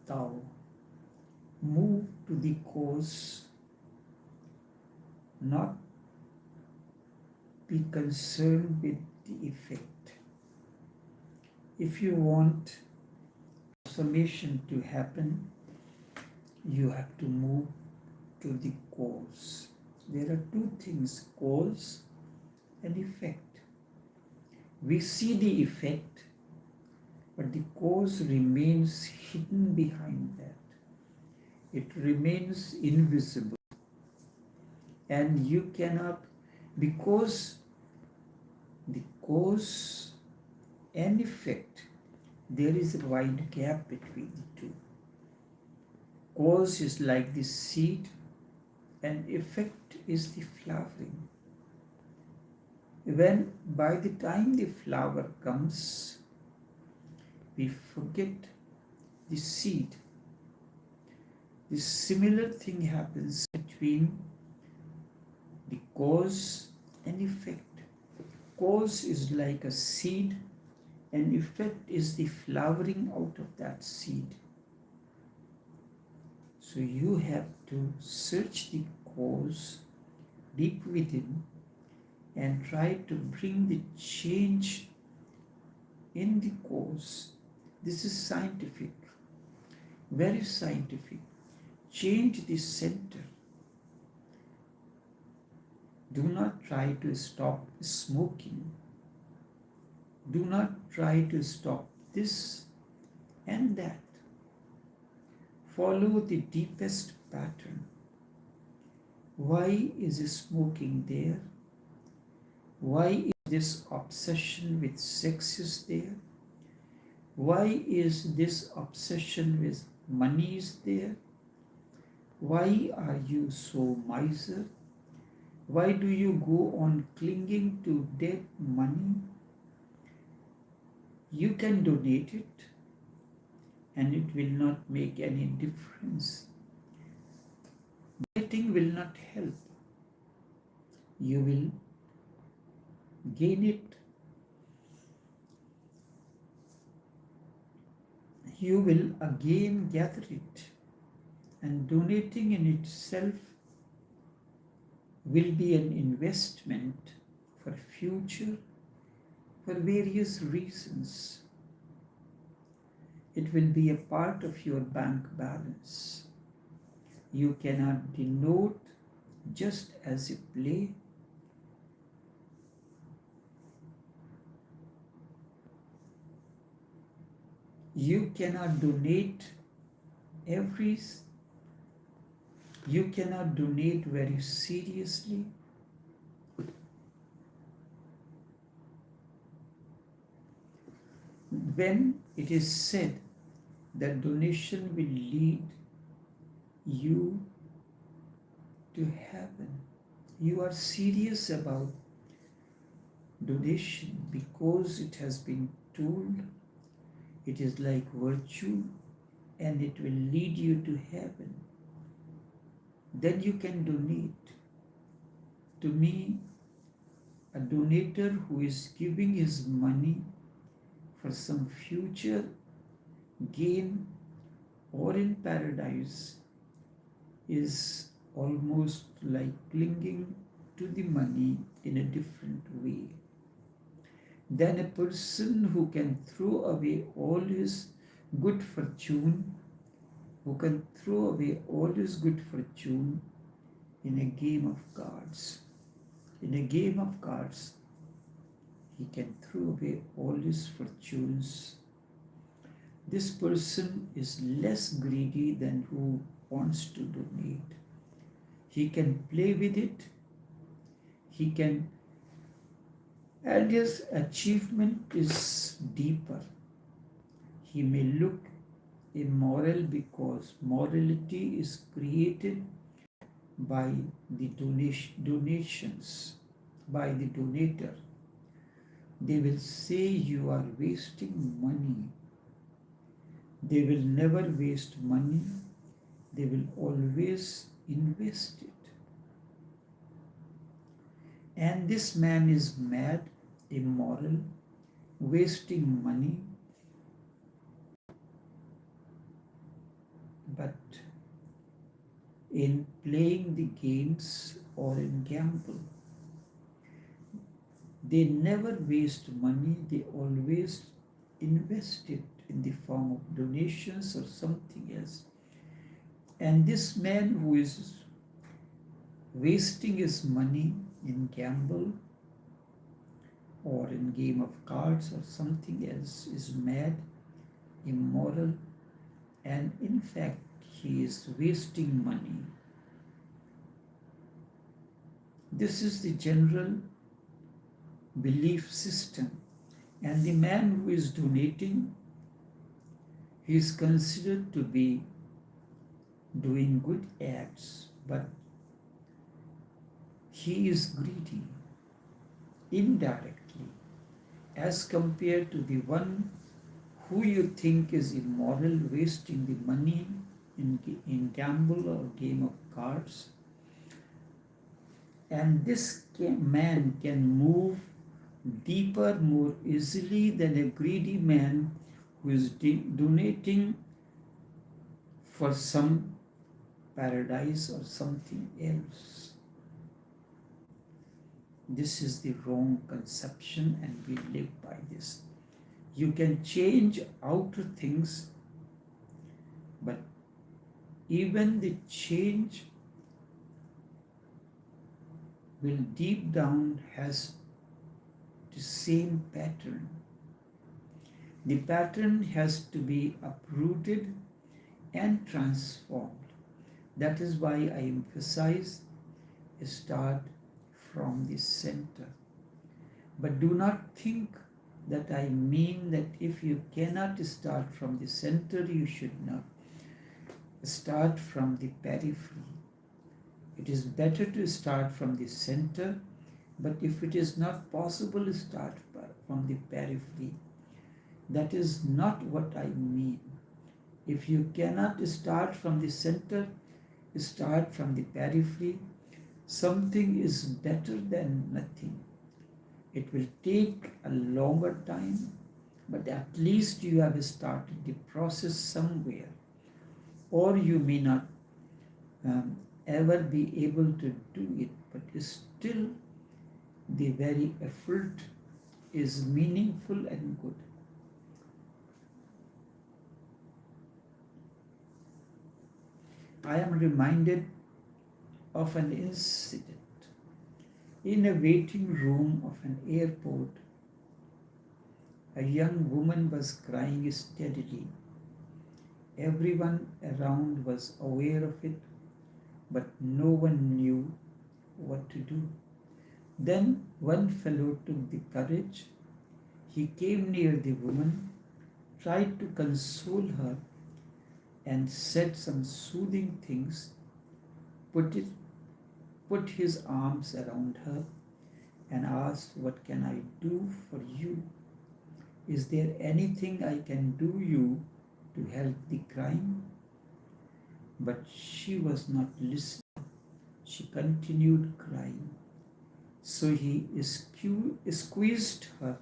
Tao. Move to the cause, not be concerned with the effect. If you want transformation to happen, you have to move to the cause. There are two things, cause and effect. We see the effect, but the cause remains hidden behind that. It remains invisible. And you cannot, because the cause and effect, there is a wide gap between the two. Cause is like the seed and effect is the flowering. When by the time the flower comes, we forget the seed. The similar thing happens between the cause and effect. Cause is like a seed and effect is the flowering out of that seed. So you have to search the cause deep within and try to bring the change in the cause. This is scientific, very scientific. Change the center. Do not try to stop smoking. Do not try to stop this and that. Follow the deepest pattern. Why is smoking there? Why is this obsession with sex is there? Why is this obsession with money is there? Why are you so miser? Why do you go on clinging to dead money? You can donate it and it will not make any difference. Donating will not help. You will gain it. You will again gather it. And donating in itself will be an investment for future, for various reasons. It will be a part of your bank balance. You cannot denote just as a play. You cannot donate you cannot donate very seriously. When it is said that donation will lead you to heaven, you are serious about donation because it has been told it is like virtue and it will lead you to heaven. Then you can donate. To me, a donator who is giving his money for some future gain or in paradise is almost like clinging to the money in a different way than a person who can throw away all his good fortune, in a game of cards. In a game of cards, he can throw away all his fortunes. This person is less greedy than who wants to donate. He can play with it. He can, and his achievement is deeper. He may look immoral because morality is created by the donations, by the donator. They will say you are wasting money. They will never waste money. They will always invest it. And this man is mad, immoral, wasting money. but in playing the games or in gamble. They never waste money, they always invest it in the form of donations or something else. And this man who is wasting his money in gamble or in game of cards or something else is mad, immoral, and in fact he is wasting money. This is the general belief system. And the man who is donating, he is considered to be doing good acts, but he is greedy indirectly as compared to the one who you think is immoral, wasting the money in gamble or game of cards. And this man can move deeper more easily than a greedy man who is donating for some paradise or something else. This is the wrong conception, and we live by this. You can change outer things, but even the change will deep down has the same pattern. The pattern has to be uprooted and transformed. That is why I emphasize start from the center. But do not think that I mean that if you cannot start from the center, you should not start from the periphery. It is better to start from the center, but if it is not possible to start from the periphery, that is not what I mean. If you cannot start from the center, start from the periphery. Something is better than nothing. It will take a longer time, but at least you have started the process somewhere. Or you may not ever be able to do it, but still the very effort is meaningful and good. I am reminded of an incident. In a waiting room of an airport, a young woman was crying steadily. Everyone around was aware of it, but no one knew what to do. Then one fellow took the courage. He came near the woman, tried to console her, and said some soothing things, put his arms around her and asked, "What can I do for you? Is there anything I can do you to help the crying?" But she was not listening. She continued crying. So he squeezed her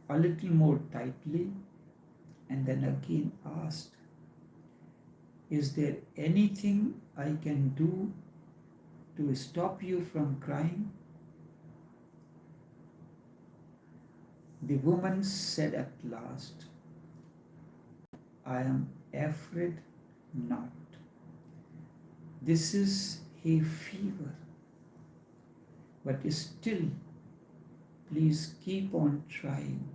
a little more tightly and then again asked, "Is there anything I can do to stop you from crying?" The woman said at last, "I am afraid not. This is hay fever. But still, please keep on trying.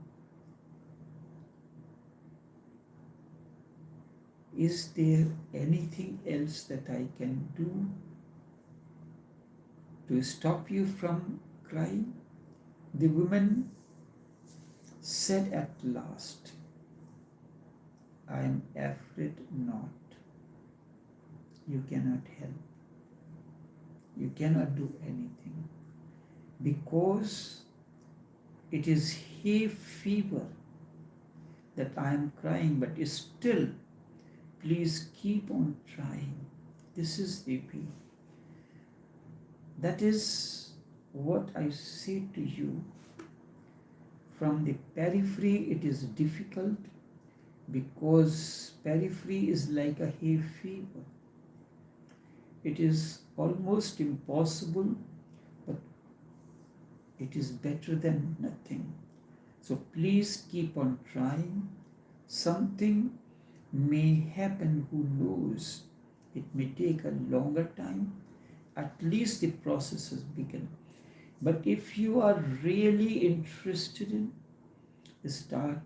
Is there anything else that I can do to stop you from crying?" The woman said at last, "I am afraid not. You cannot help. You cannot do anything. Because it is hay fever that I am crying, but still, please keep on trying." This is the way. That is what I say to you. From the periphery, it is difficult. because periphery is like a hay fever. It is almost impossible, but it is better than nothing. So please keep on trying. Something may happen, who knows? It may take a longer time. At least the process has begun. But if you are really interested in, start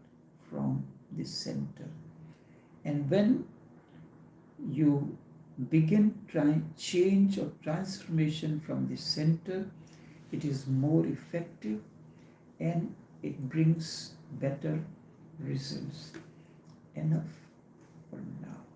from the center. And when you begin trying change or transformation from the center, it is more effective and it brings better results. Enough for now.